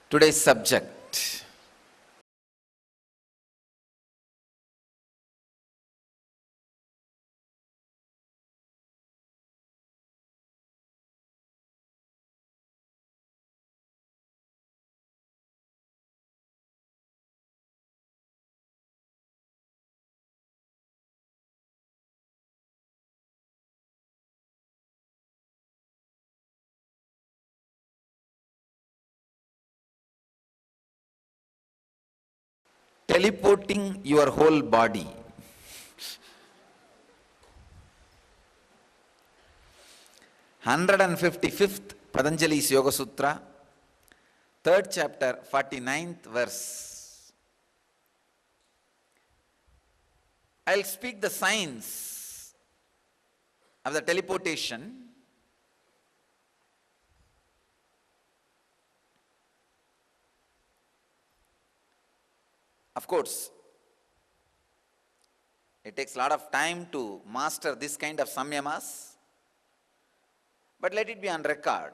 Today's subject. Teleporting your whole body. 155th Patanjali's Yoga Sutra, 3rd chapter, 49th verse. I'll speak the science of the teleportation. Of course, it takes a lot of time to master this kind of samyamas, but let it be on record.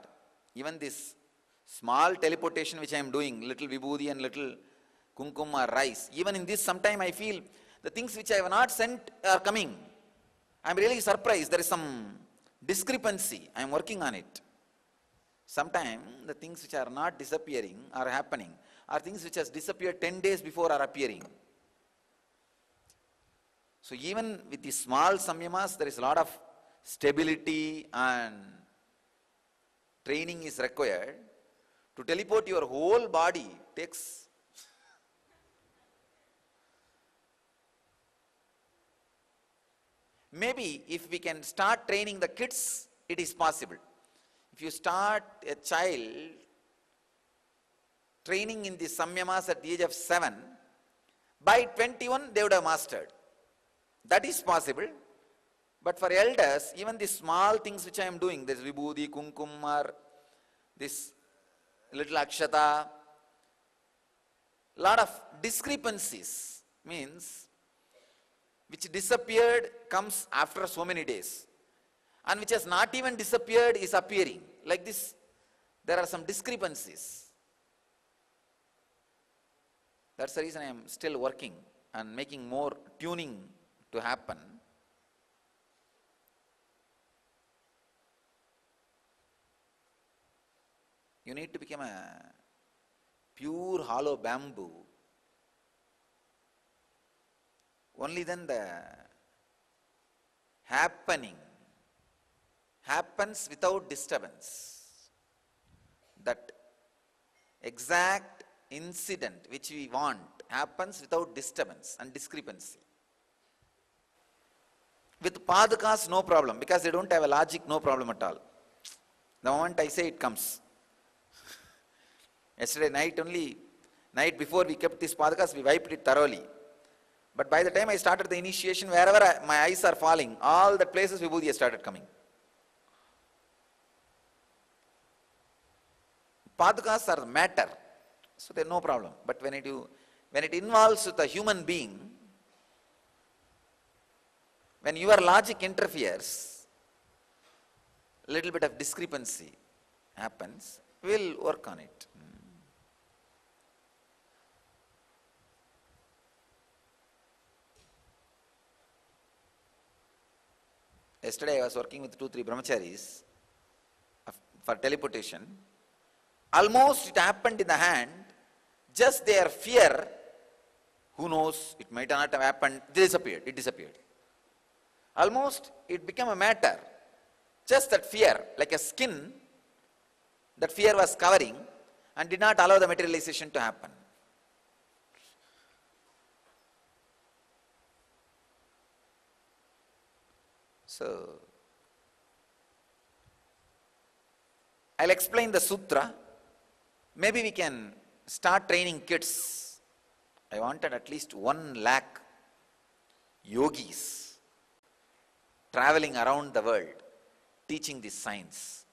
Even this small teleportation which I am doing, little vibhuti and little kumkum or rice, even in this sometime I feel the things which I have not sent are coming. I am really surprised. There is some discrepancy. I am working on it. Sometimes the things which are not disappearing are happening, are things which has disappeared 10 days before are appearing. So even with the small samyamas, there is a lot of stability and training is required. To teleport your whole body takes maybe if we can start training the kids, it is possible. If you start a child training in the samyamas at the age of 7, by 21 they would have mastered. That is possible. But for elders, even the small things which I am doing, this vibhuti, kumkum, or this little akshata, lot of discrepancies, means which disappeared comes after so many days, and which has not even disappeared is appearing. Like this, there are some discrepancies. That's the reason I am still working and making more tuning to happen. You need to become a pure hollow bamboo. Only then the happening happens without disturbance. That exact incident which we want happens without disturbance and discrepancy. With padakas, no problem, because they don't have a logic, no problem at all. The moment I say, it comes. Yesterday night before we kept these padakas, we wiped it thoroughly. But by the time I started the initiation, wherever my eyes are falling, all the places vibhuti started coming. Padakas are matter, so there is no problem. But when it involves with a human being, when your logic interferes, little bit of discrepancy happens, we'll work on it. Yesterday I was working with 2-3 brahmacharis for teleportation. Almost it happened in the hand, just their fear, who knows, it might not have happened, it disappeared. Almost it became a matter, just that fear, like a skin, that fear was covering and did not allow the materialization to happen. So, I'll explain the sutra. Maybe we can start training kids. I wanted at least 1 lakh yogis traveling around the world teaching this science.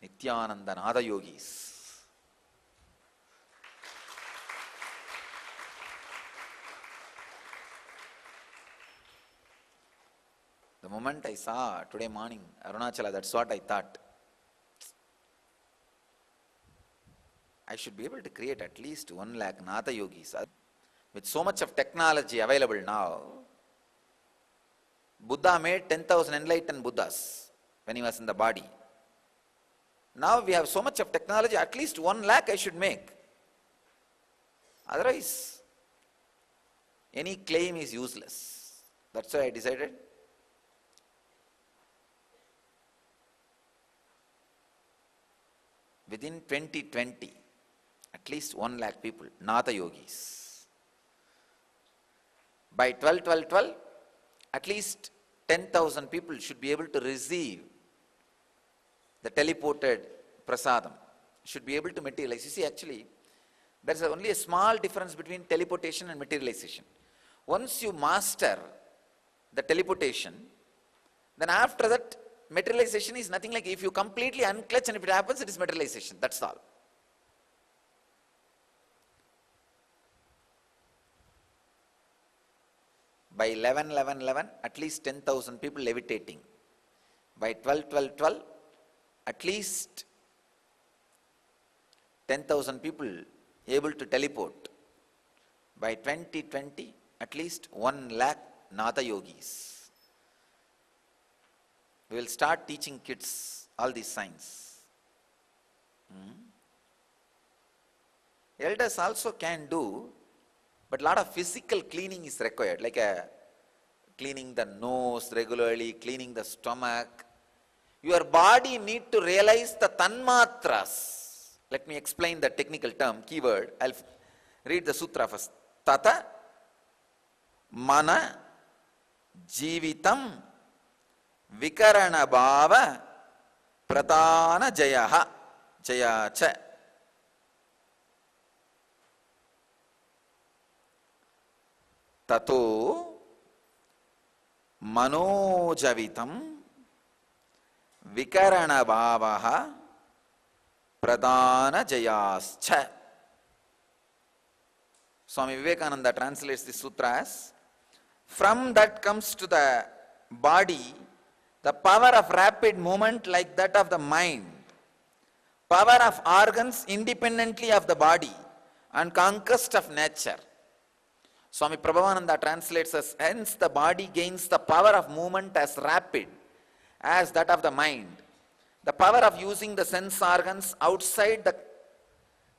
Nityananda Nada yogis. The moment I saw today morning Arunachala, that's what I thought. I should be able to create at least 1 lakh Natha yogis. With so much of technology available now, Buddha made 10,000 enlightened Buddhas when he was in the body. Now we have so much of technology, at least 1 lakh I should make. Otherwise, any claim is useless. That's why I decided. Within 2020, at least 1 lakh people, Natha yogis. By 12, at least 10,000 people should be able to receive the teleported prasadam, should be able to materialize. You see, actually, there's only a small difference between teleportation and materialization. Once you master the teleportation, then after that, materialization is nothing like if you completely unclutch and if it happens, it is materialization. That's all. By 11, at least 10,000 people levitating. By 12, at least 10,000 people able to teleport. By 2020, at least 1 lakh Natha yogis. We will start teaching kids all these signs. Elders also can do, but a lot of physical cleaning is required, like cleaning the nose regularly, cleaning the stomach. Your body need to realize the tanmatras. Let me explain the technical term, keyword. I'll read the sutra first. Tata mana jivitam vikarana bhava pradana jayaha jayacha. Tato manojavitam vikarana bhavaha pradana jayascha. Swami Vivekananda translates this sutra as, from that comes to the body the power of rapid movement like that of the mind, power of organs independently of the body, and conquest of nature. Swami Prabhavananda translates as, hence the body gains the power of movement as rapid as that of the mind, the power of using the sense organs outside the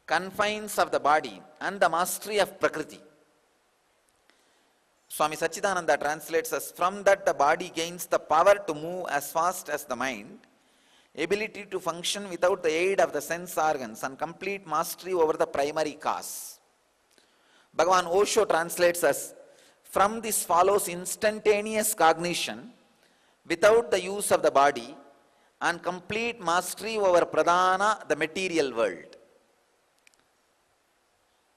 confines of the body, and the mastery of Prakriti. Swami Sachidananda translates as, from that the body gains the power to move as fast as the mind, ability to function without the aid of the sense organs, and complete mastery over the primary cause. Bhagavan Osho translates as, from this follows instantaneous cognition without the use of the body and complete mastery over pradana, the material world.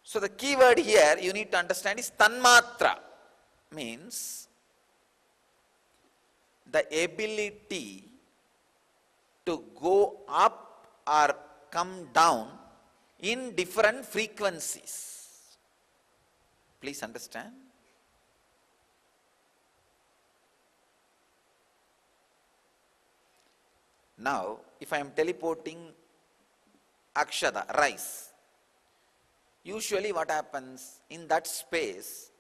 So the key word here you need to understand is tanmatra, means the ability to go up or come down in different frequencies. Please understand. Now, if I am teleporting akshada, rice, usually what happens in that space,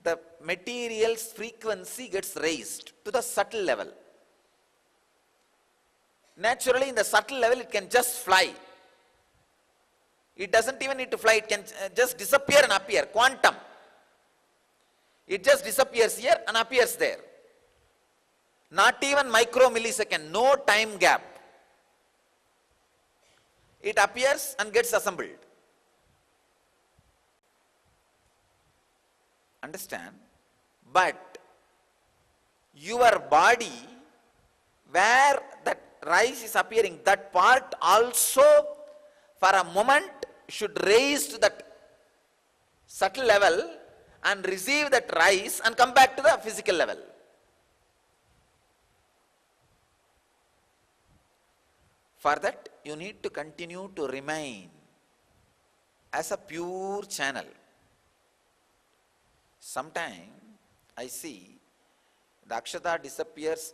the material's frequency gets raised to the subtle level. Naturally, in the subtle level, it can just fly. It doesn't even need to fly, it can just disappear and appear, quantum. It just disappears here and appears there. Not even micro millisecond, no time gap. It appears and gets assembled. Understand? But your body, where that rice is appearing, that part also for a moment should raise to that subtle level and receive that rise and come back to the physical level. For that, you need to continue to remain as a pure channel. Sometime I see the akshata disappears,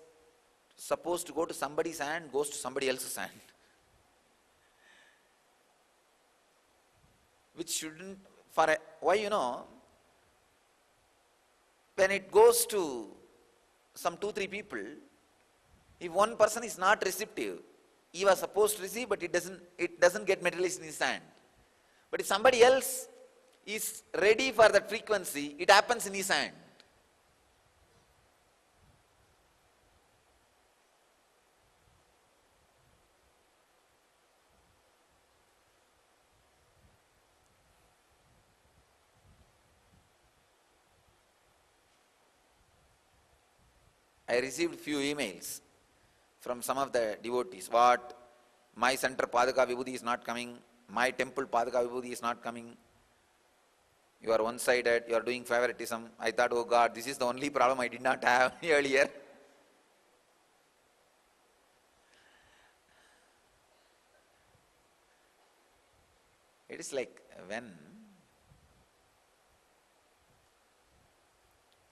supposed to go to somebody's hand, goes to somebody else's hand. which shouldn't, why, when it goes to some 2-3 people, if one person is not receptive, he was supposed to receive, but it doesn't get materialized in his hand. But if somebody else is ready for that frequency, it happens in his hand. I received few emails from some of the devotees. What? My center Padaka Vibhuti is not coming. My temple Padaka Vibhuti is not coming. You are one-sided. You are doing favoritism. I thought, oh God, this is the only problem I did not have earlier. It is like when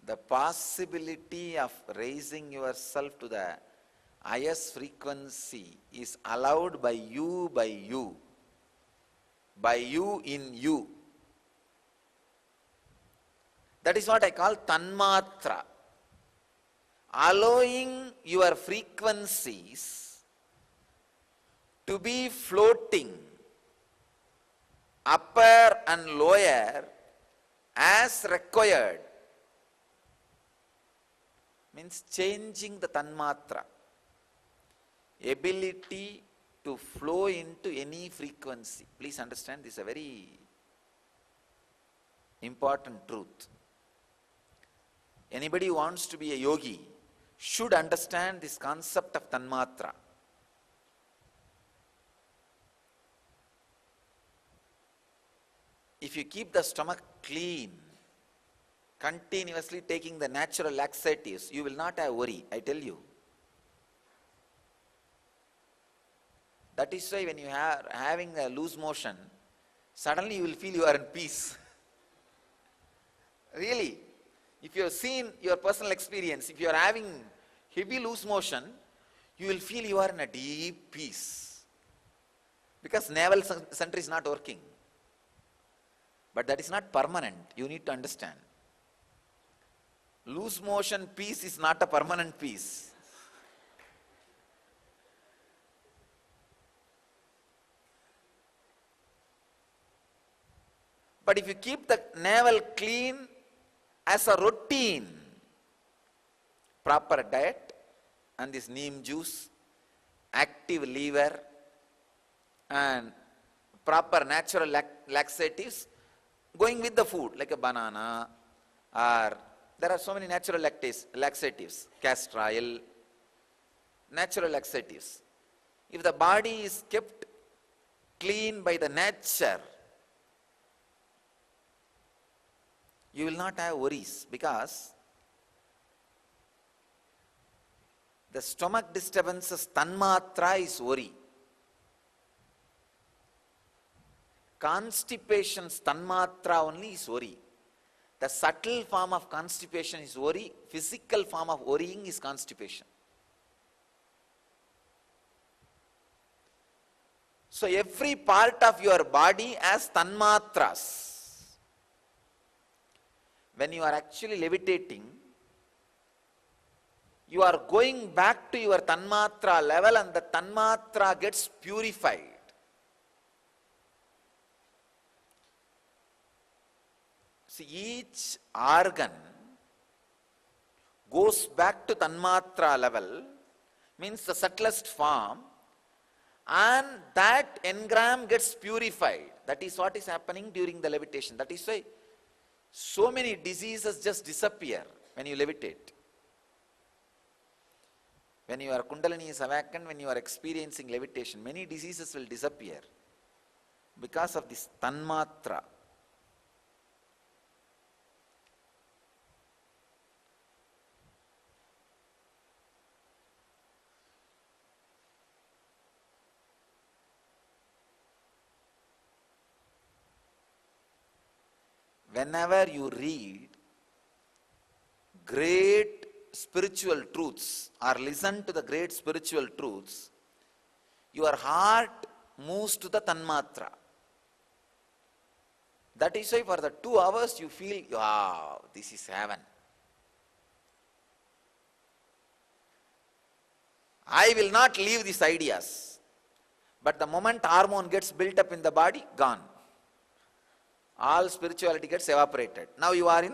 the possibility of raising yourself to the highest frequency is allowed by you in you. That is what I call tanmatra. Allowing your frequencies to be floating upper and lower as required means changing the tanmatra, ability to flow into any frequency. Please understand, this is a very important truth. Anybody who wants to be a yogi should understand this concept of tanmatra. If you keep the stomach clean, continuously taking the natural laxatives, you will not have worry, I tell you. That is why when you are having a loose motion, suddenly you will feel you are in peace. Really, if you have seen your personal experience, if you are having heavy loose motion, you will feel you are in a deep peace. Because navel center is not working. But that is not permanent, you need to understand. Loose motion peace is not a permanent peace. But if you keep the navel clean as a routine, proper diet and this neem juice, active liver and proper natural laxatives, going with the food like a banana, or there are so many natural laxatives, castor oil, natural laxatives. If the body is kept clean by the nature, you will not have worries, because the stomach disturbances, tanmatra is worry. Constipation's tanmatra only is worry. The subtle form of constipation is worry, physical form of worrying is constipation. So every part of your body has tanmatras. When you are actually levitating, you are going back to your tanmatra level and the tanmatra gets purified. See, each organ goes back to tanmatra level, means the subtlest form, and that engram gets purified. That is what is happening during the levitation. That is why so many diseases just disappear when you levitate. When your Kundalini is awakened, when you are experiencing levitation, many diseases will disappear because of this tanmatra. Whenever you read great spiritual truths or listen to the great spiritual truths, your heart moves to the tanmatra. That is why for the 2 hours you feel, wow, this is heaven. I will not leave these ideas. But the moment hormone gets built up in the body, gone. All spirituality gets evaporated. Now you are in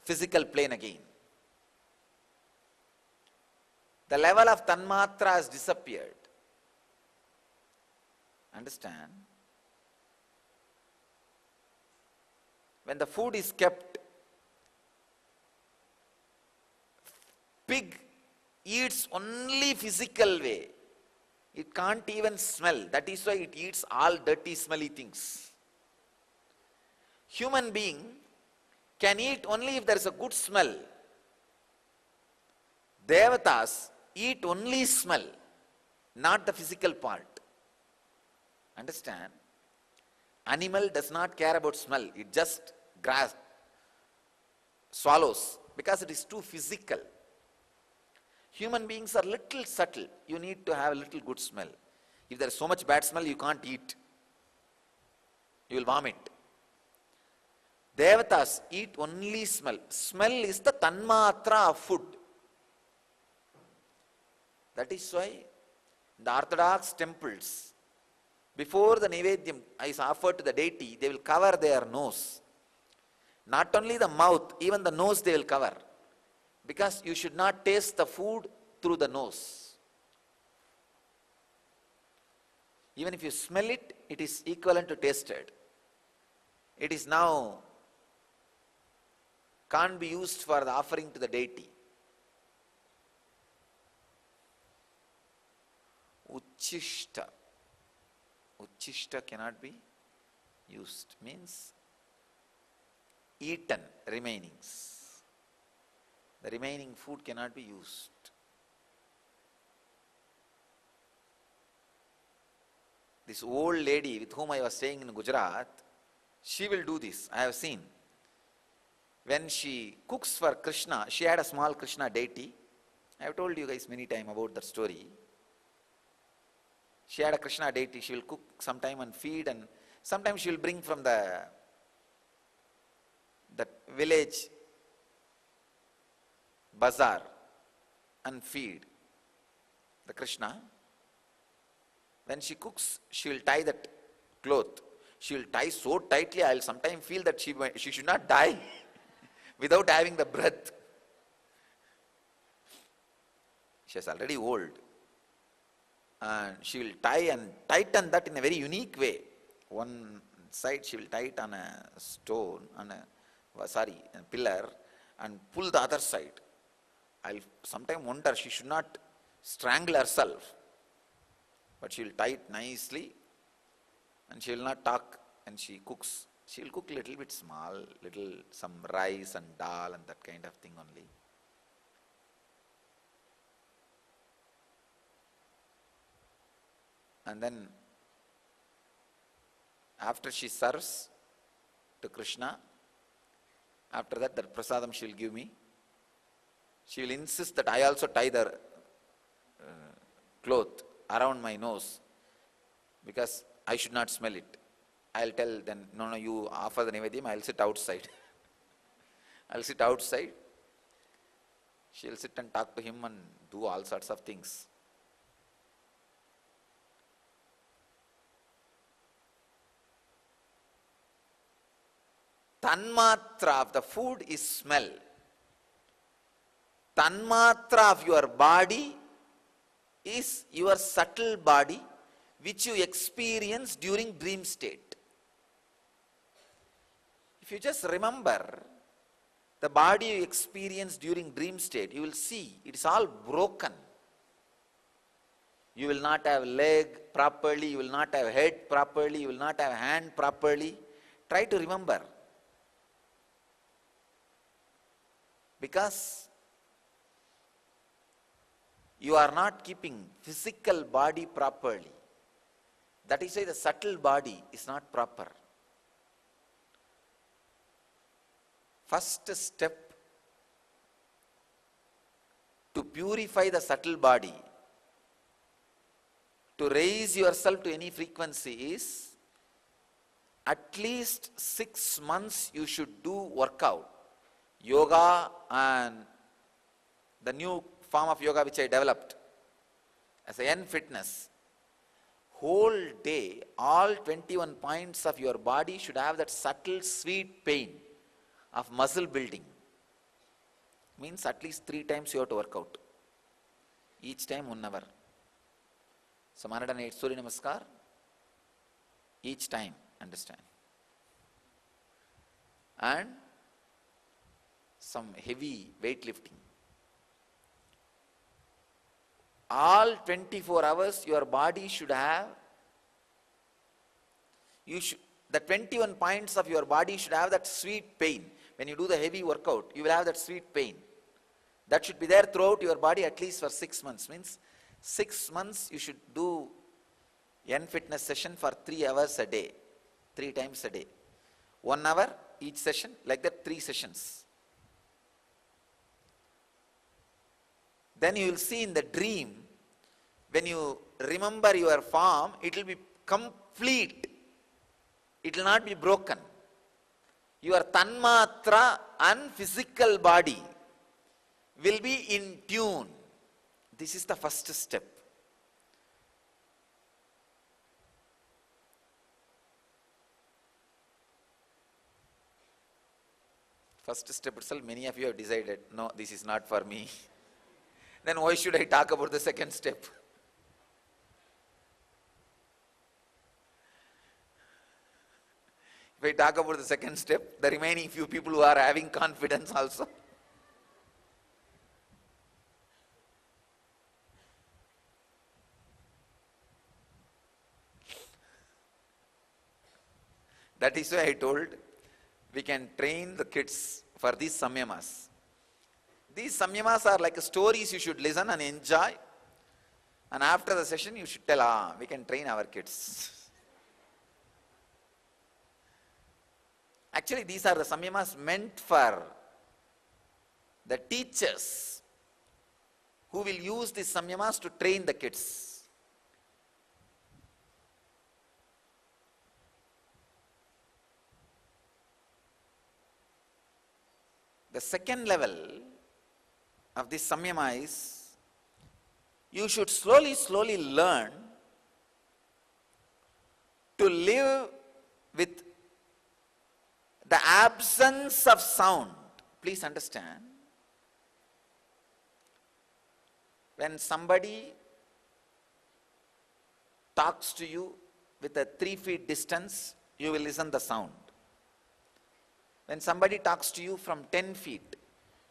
physical plane again. The level of tanmatra has disappeared. Understand? When the food is kept, pig eats only physical way. It can't even smell. That is why it eats all dirty, smelly things. Human being can eat only if there is a good smell. Devatas eat only smell, not the physical part. Understand? Animal does not care about smell. It just swallows because it is too physical. Human beings are little subtle. You need to have a little good smell. If there is so much bad smell, you can't eat. You will vomit. Devatas eat only smell. Smell is the tanmatra of food. That is why in the Orthodox temples, before the Nivedyam is offered to the deity, they will cover their nose. Not only the mouth, even the nose they will cover. Because you should not taste the food through the nose. Even if you smell it, it is equivalent to tasted. It is now can't be used for the offering to the deity. Uchishta. Uchishta cannot be used. Means eaten, remainings. The remaining food cannot be used. This old lady with whom I was staying in Gujarat, she will do this. I have seen. When she cooks for Krishna, she had a small Krishna deity. I have told you guys many times about that story. She had a Krishna deity. She will cook sometime and feed, and sometimes she will bring from the village bazaar and feed the Krishna. When she cooks, she will tie that cloth. She will tie so tightly, I will sometimes feel that she should not die without having the breath. She is already old. And she will tie and tighten that in a very unique way. One side she will tie it on a stone, on a pillar, and pull the other side. I'll sometimes wonder she should not strangle herself, but she will tie it nicely, and she will not talk. And she cooks. She will cook little bit small, some rice and dal and that kind of thing only. And then after she serves to Krishna, after that prasadam she will give me. She will insist that I also tie the cloth around my nose because I should not smell it. I'll tell then, no, you offer the Nivedyam, I'll sit outside. I'll sit outside. She'll sit and talk to him and do all sorts of things. Tanmatra of the food is smell. Tanmatra of your body is your subtle body which you experience during dream state. If you just remember the body you experience during dream state, you will see it is all broken. You will not have leg properly, you will not have head properly, you will not have hand properly. Try to remember. Because you are not keeping physical body properly. That is why the subtle body is not proper. First step to purify the subtle body, to raise yourself to any frequency, is at least 6 months you should do workout. Yoga and the new form of yoga which I developed as a Yen Fitness. Whole day, all 21 points of your body should have that subtle sweet pain of muscle building. Means at least 3 times you have to work out. Each time 1 hour. So 108 Surya Namaskar. Each time, understand. And some heavy weightlifting. All 24 hours your body should have, the 21 points of your body should have that sweet pain. When you do the heavy workout, you will have that sweet pain. That should be there throughout your body at least for 6 months. Means 6 months you should do Yen Fitness session for 3 hours a day. 3 times a day. 1 hour each session, like that 3 sessions. Then you will see in the dream, when you remember your form, it will be complete. It will not be broken. Your tanmatra and physical body will be in tune. This is the first step. First step itself, many of you have decided, no, this is not for me. Then why should I talk about the second step? If I talk about the second step, the remaining few people who are having confidence also. That is why I told we can train the kids for these samyamas. These samyamas are like stories you should listen and enjoy. And after the session you should tell, we can train our kids. Actually, these are the samyamas meant for the teachers who will use these samyamas to train the kids. The second level of this samyama is, you should slowly learn to live with the absence of sound. Please understand. When somebody talks to you with a 3 feet distance, you will listen the sound. When somebody talks to you from 10 feet,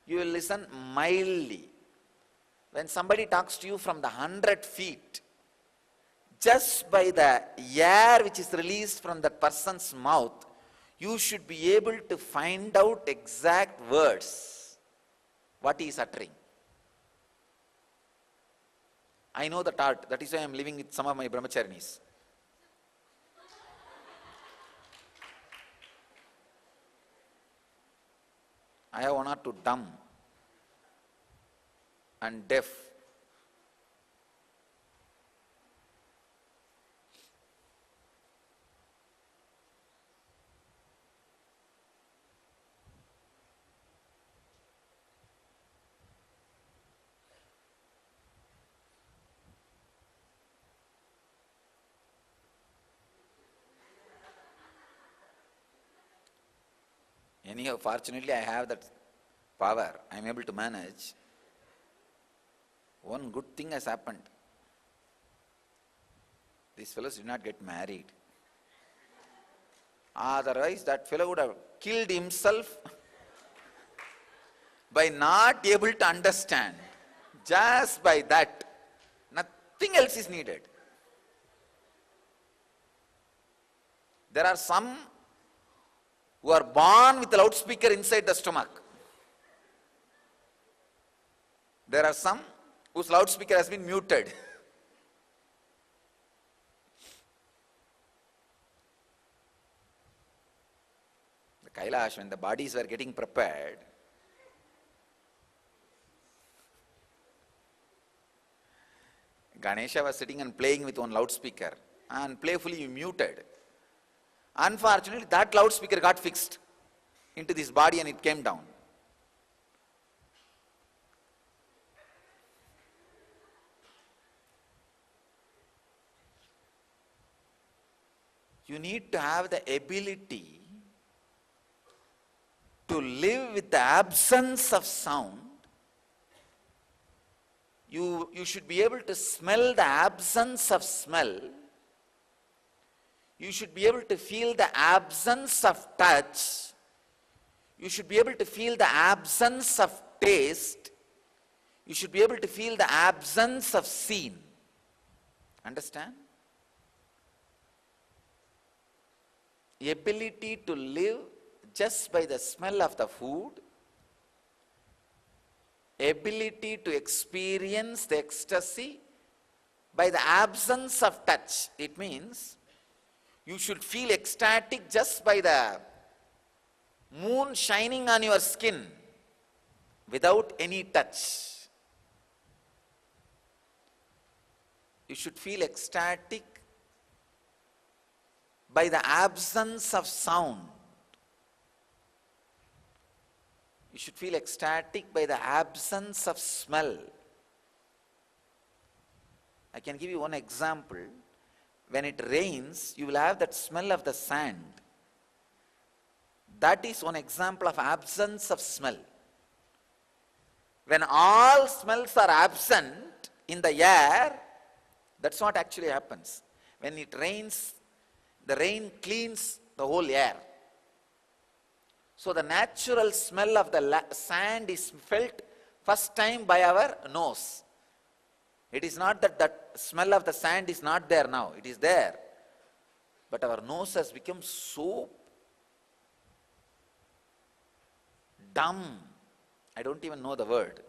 you will listen mildly. When somebody talks to you from the 100 feet, just by the air which is released from that person's mouth, you should be able to find out exact words, what he is uttering. I know that art. That is why I am living with some of my brahmacharinis. I have 1 or 2 dumb and deaf. Anyhow, fortunately, I have that power. I am able to manage. One good thing has happened. These fellows did not get married. Otherwise, that fellow would have killed himself by not able to understand. Just by that. Nothing else is needed. There are some who are born with a loudspeaker inside the stomach. There are some whose loudspeaker has been muted. The Kailash, when the bodies were getting prepared, Ganesha was sitting and playing with one loudspeaker and playfully muted. Unfortunately, that loudspeaker got fixed into this body and it came down. You need to have the ability to live with the absence of sound. You should be able to smell the absence of smell. You should be able to feel the absence of touch. You should be able to feel the absence of taste. You should be able to feel the absence of scene. Understand? The ability to live just by the smell of the food, ability to experience the ecstasy by the absence of touch. It means you should feel ecstatic just by the moon shining on your skin without any touch. You should feel ecstatic by the absence of sound. You should feel ecstatic by the absence of smell. I can give you one example. When it rains, you will have that smell of the sand. That is one example of absence of smell. When all smells are absent in the air, that's what actually happens. When it rains, the rain cleans the whole air. So the natural smell of the sand is felt first time by our nose. It is not that the smell of the sand is not there now. It is there. But our nose has become so dumb. I don't even know the word.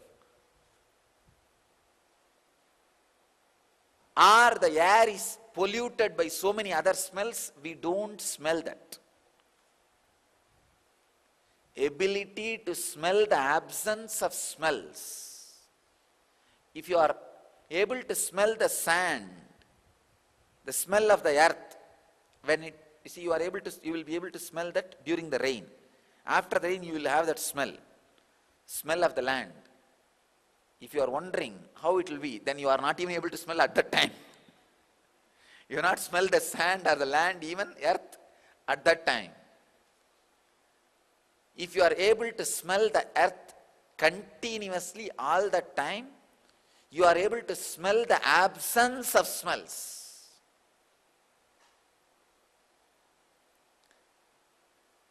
Or the air is polluted by so many other smells, we don't smell that. Ability to smell the absence of smells. If you are able to smell the sand, the smell of the earth, when it, you see, you will be able to smell that during the rain. After the rain, you will have that smell of the land. If you are wondering how it will be, then you are not even able to smell at that time. You will not smell the sand or the land, even earth, at that time. If you are able to smell the earth continuously all the time, you are able to smell the absence of smells.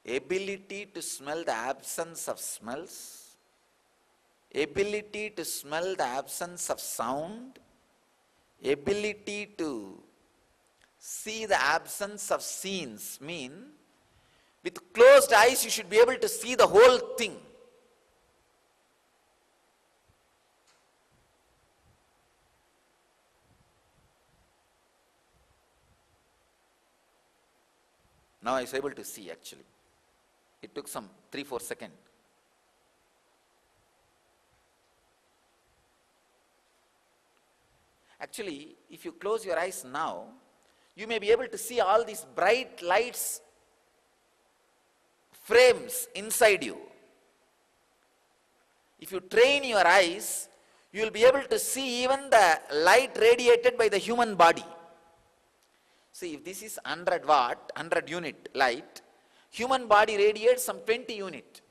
Ability to smell the absence of smells, ability to smell the absence of sound, ability to see the absence of scenes mean with closed eyes you should be able to see the whole thing. Now I was able to see actually. It took some 3-4 seconds. Actually, if you close your eyes now, you may be able to see all these bright lights, frames inside you. If you train your eyes, you will be able to see even the light radiated by the human body. See, if this is 100 watt, 100 unit light, human body radiates some 20 unit.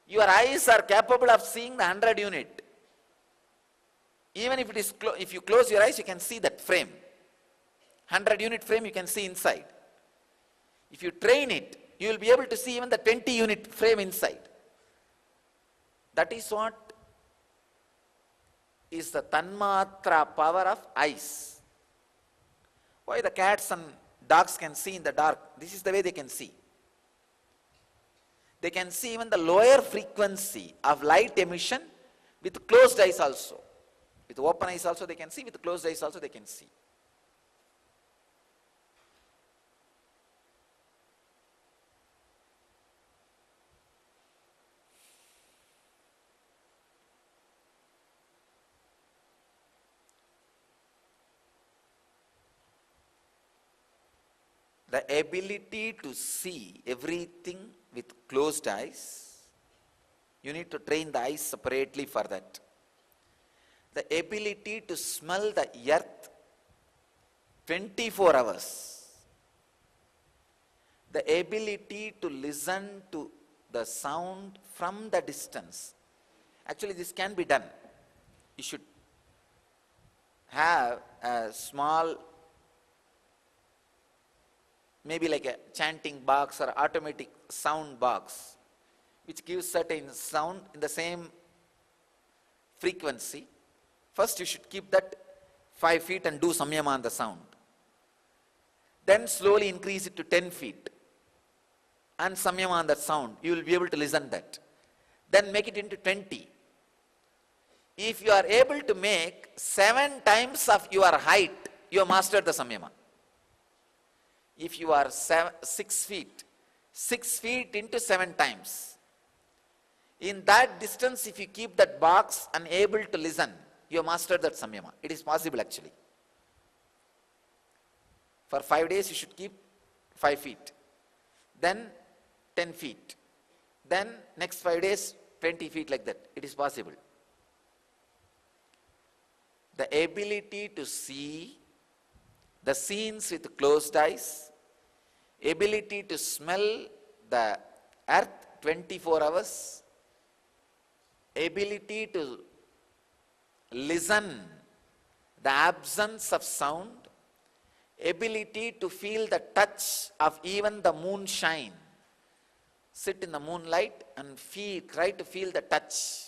Your eyes are capable of seeing the 100 unit. Even if it is if you close your eyes, you can see that frame. 100 unit frame you can see inside. If you train it, you will be able to see even the 20 unit frame inside. That is what is the tanmatra power of eyes. Why the cats and dogs can see in the dark? This is the way they can see. They can see even the lower frequency of light emission with closed eyes also. With open eyes also they can see, with closed eyes also they can see. The ability to see everything with closed eyes. You need to train the eyes separately for that. The ability to smell the earth 24 hours. The ability to listen to the sound from the distance. Actually, this can be done. You should have a small, maybe like a chanting box or automatic sound box, which gives certain sound in the same frequency. First, you should keep that 5 feet and do samyama on the sound. Then slowly increase it to 10 feet and samyama on that sound. You will be able to listen that. Then make it into 20. If you are able to make 7 times of your height, you have mastered the samyama. If you are 6 feet, 6 feet into 7 times. In that distance, if you keep that box and able to listen, you have mastered that samyama. It is possible actually. For 5 days, you should keep 5 feet. Then 10 feet. Then next 5 days, 20 feet like that. It is possible. The ability to see the scenes with closed eyes, ability to smell the earth 24 hours, ability to listen the absence of sound, ability to feel the touch of even the moonshine. Sit in the moonlight and try to feel the touch.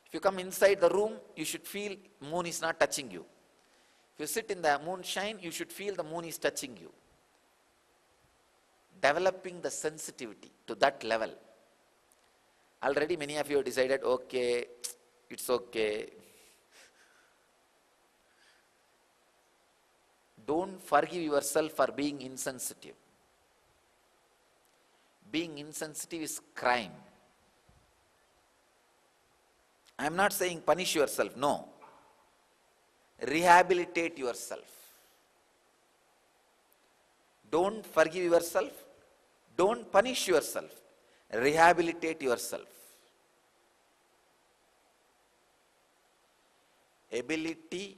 If you come inside the room, you should feel moon is not touching you. If you sit in the moonshine, you should feel the moon is touching you. Developing the sensitivity to that level. Already many of you have decided, okay, it's okay. Don't forgive yourself for being insensitive. Being insensitive is crime. I am not saying punish yourself, no. Rehabilitate yourself. Don't forgive yourself. Don't punish yourself. Rehabilitate yourself. Ability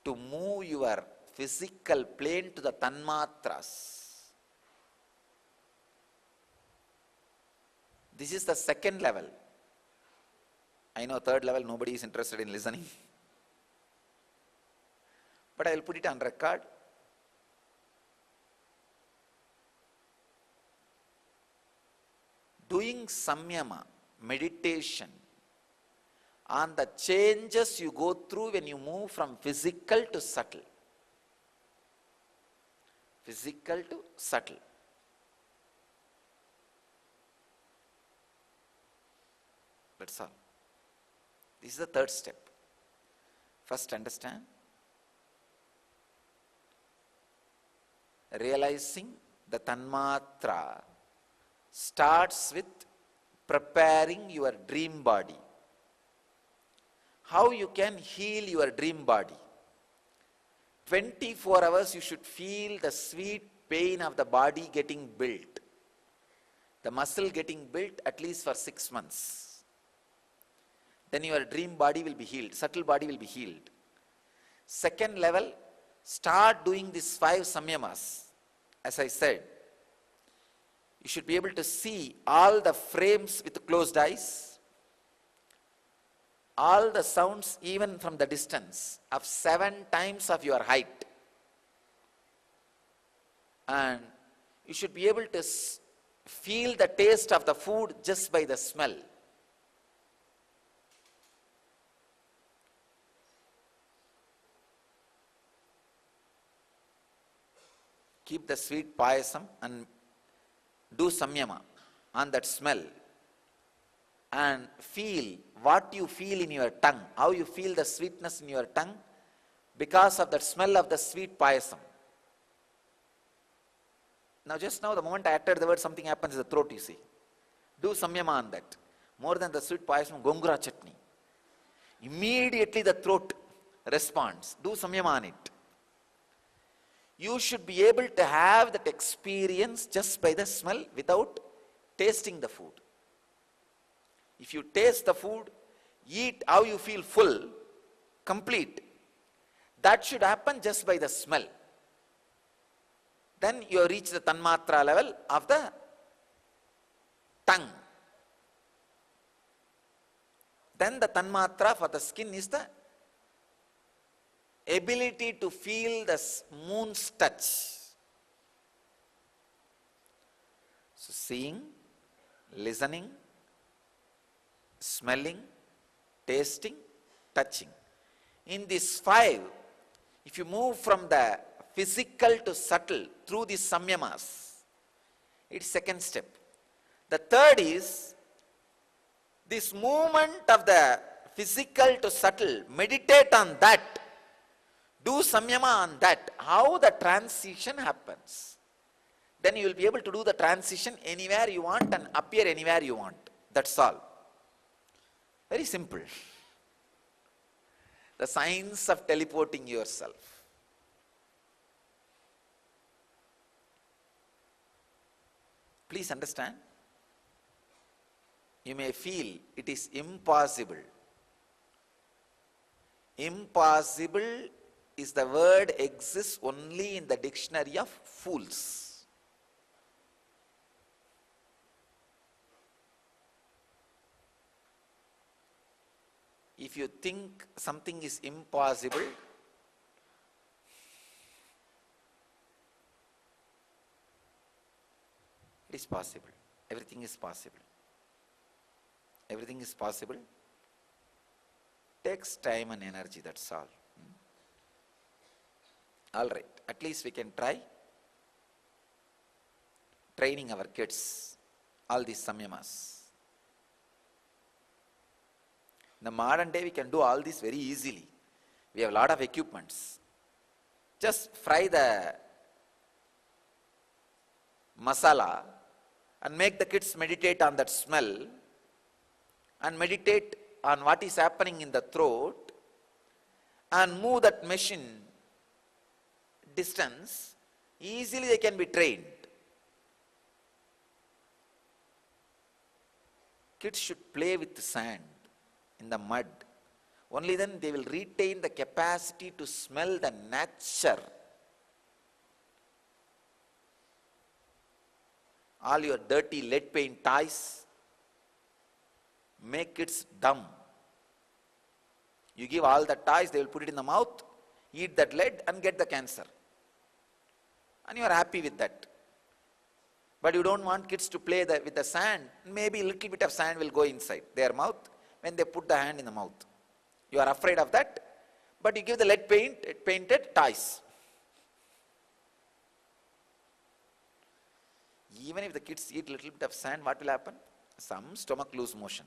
to move your physical plane to the tanmatras. This is the second level. I know third level nobody is interested in listening. But I will put it on record. Doing samyama, meditation, on the changes you go through when you move from physical to subtle. Physical to subtle. That's all. This is the third step. First, understand. Realizing the tanmatra starts with preparing your dream body. How you can heal your dream body? 24 hours you should feel the sweet pain of the body getting built. The muscle getting built at least for 6 months. Then your dream body will be healed, subtle body will be healed. Second level, start doing these 5 samyamas. As I said, you should be able to see all the frames with closed eyes, all the sounds even from the distance of 7 times of your height. And you should be able to feel the taste of the food just by the smell. Keep the sweet payasam and do samyama on that smell. And feel what you feel in your tongue, how you feel the sweetness in your tongue because of that smell of the sweet payasam. Now just now the moment I uttered the word, something happens in the throat, you see. Do samyama on that. More than the sweet payasam, gongura chutney. Immediately the throat responds. Do samyama on it. You should be able to have that experience just by the smell without tasting the food. If you taste the food, eat how you feel full, complete. That should happen just by the smell. Then you reach the tanmatra level of the tongue. Then the tanmatra for the skin is the ability to feel the moon's touch. So seeing, listening, smelling, tasting, touching. In these five, if you move from the physical to subtle through these samyamas, it's second step. The third is this movement of the physical to subtle. Meditate on that. Do samyama on that. How the transition happens. Then you will be able to do the transition anywhere you want and appear anywhere you want. That's all. Very simple. The science of teleporting yourself. Please understand. You may feel it is impossible. Impossible is the word exists only in the dictionary of fools. If you think something is impossible, it is possible. Everything is possible. Everything is possible. Takes time and energy, that's all. All right, at least we can try training our kids, all these samyamas. In the modern day, we can do all this very easily. We have a lot of equipments. Just fry the masala and make the kids meditate on that smell and meditate on what is happening in the throat and move that machine distance. Easily they can be trained. Kids should play with the sand, in the mud. Only then they will retain the capacity to smell the nature. All your dirty lead paint toys make kids dumb. You give all the toys, they will put it in the mouth, eat that lead and get the cancer. And you are happy with that. But you don't want kids to play with the sand. Maybe a little bit of sand will go inside their mouth when they put the hand in the mouth. You are afraid of that, but you give the lead painted toys. Even if the kids eat a little bit of sand, what will happen? Some stomach loose motion.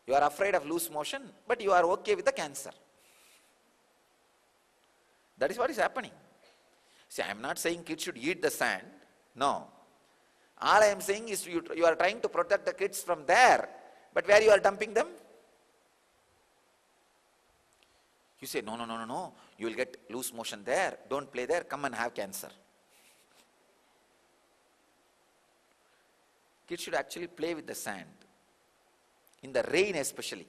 You are afraid of loose motion, but you are okay with the cancer. That is what is happening. See, I am not saying kids should eat the sand. No. All I am saying is you are trying to protect the kids from there. But where you are dumping them? You say, no. You will get loose motion there. Don't play there. Come and have cancer. Kids should actually play with the sand. In the rain especially.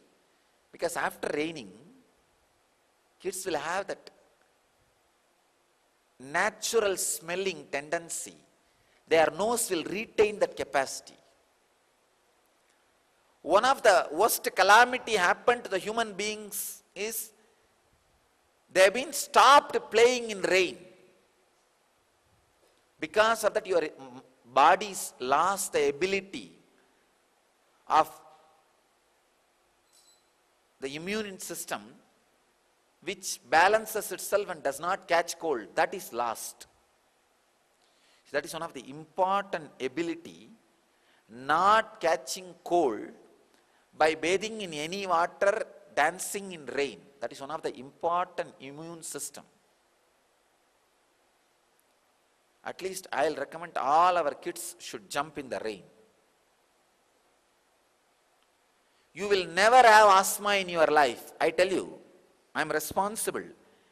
Because after raining, kids will have that natural smelling tendency. Their nose will retain that capacity. One of the worst calamity happened to the human beings is they have been stopped playing in rain. Because of that, your bodies lost the ability of the immune system which balances itself and does not catch cold. That is lost. That is one of the important ability, not catching cold by bathing in any water, dancing in rain. That is one of the important immune system. At least I will recommend all our kids should jump in the rain. You will never have asthma in your life. I tell you, I am responsible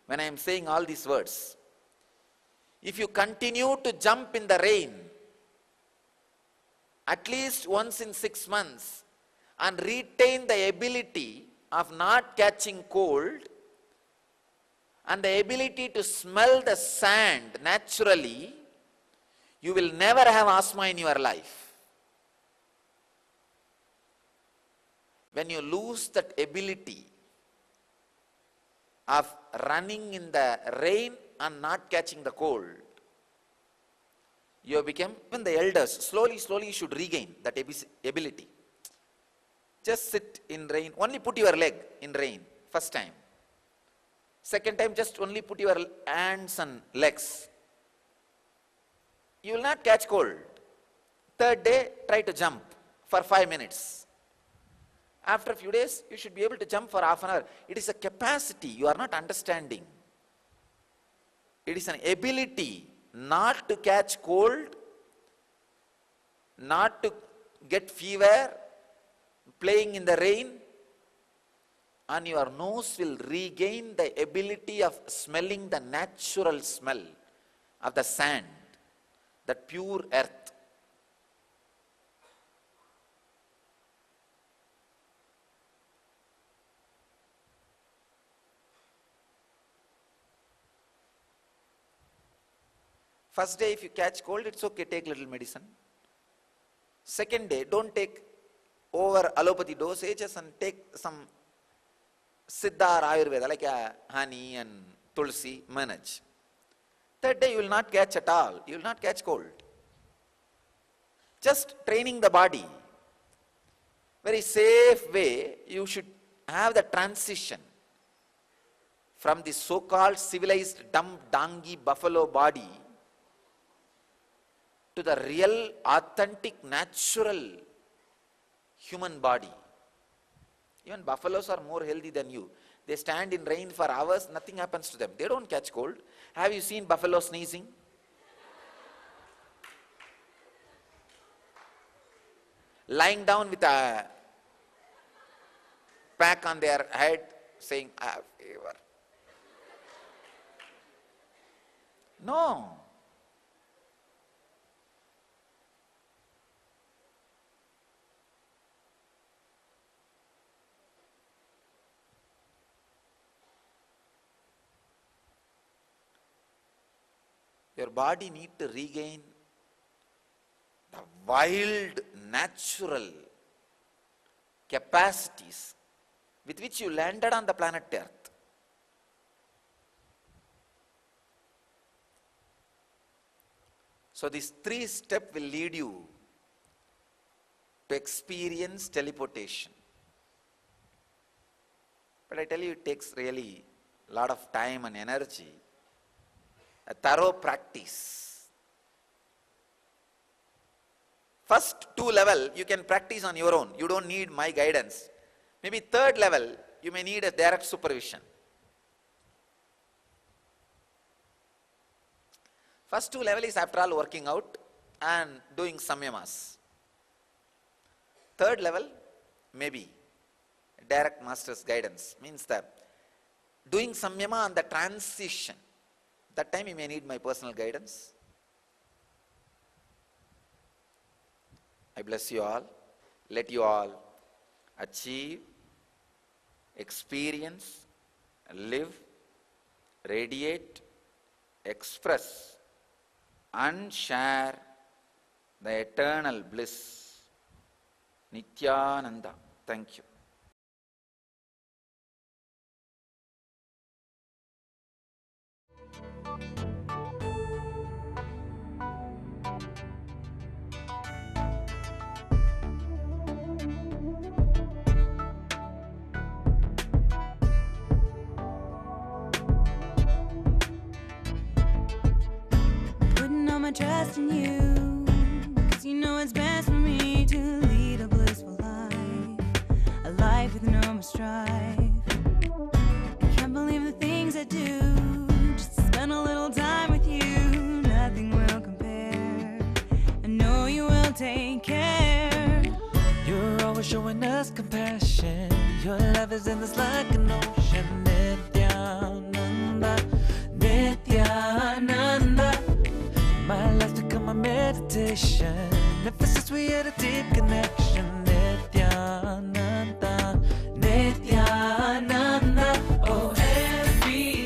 when I am saying all these words. If you continue to jump in the rain, at least once in 6 months, and retain the ability of not catching cold, and the ability to smell the sand naturally, you will never have asthma in your life. When you lose that ability of running in the rain and not catching the cold, you have become, even the elders, slowly you should regain that ability. Just sit in rain, only put your leg in rain, first time. Second time, just only put your hands and legs. You will not catch cold. Third day, try to jump for 5 minutes. After a few days, you should be able to jump for half an hour. It is a capacity you are not understanding. It is an ability not to catch cold, not to get fever, playing in the rain, and your nose will regain the ability of smelling the natural smell of the sand, that pure earth. First day, if you catch cold, it's okay, take little medicine. Second day, don't take over allopathy dosages and take some Siddha or Ayurveda, like honey and tulsi, manage. Third day, you will not catch at all. You will not catch cold. Just training the body. Very safe way, you should have the transition from the so-called civilized dumb donkey buffalo body to the real, authentic, natural human body. Even buffaloes are more healthy than you. They stand in rain for hours, nothing happens to them. They don't catch cold. Have you seen buffalo sneezing? Lying down with a pack on their head, saying, I have fever. No. Your body needs to regain the wild, natural capacities with which you landed on the planet Earth. So these 3 steps will lead you to experience teleportation. But I tell you, it takes really a lot of time and energy, a thorough practice. First 2 level, you can practice on your own. You don't need my guidance. Maybe 3rd level, you may need a direct supervision. First 2 level is after all working out and doing samyamas. 3rd level, maybe direct master's guidance. Means that doing samyama on the transition. That time you may need my personal guidance. I bless you all. Let you all achieve, experience, live, radiate, express, and share the eternal bliss. Nityananda. Thank you. Putting all my trust in you, 'cause you know it's best for me to lead a blissful life, a life with no more strife. I can't believe the things I do, just to spend a little time with you. Nothing will compare. I know you will take care. You're always showing us compassion. Your love is endless like an ocean. Nityananda, Nityananda. meditation. Ever since we had a deep connection.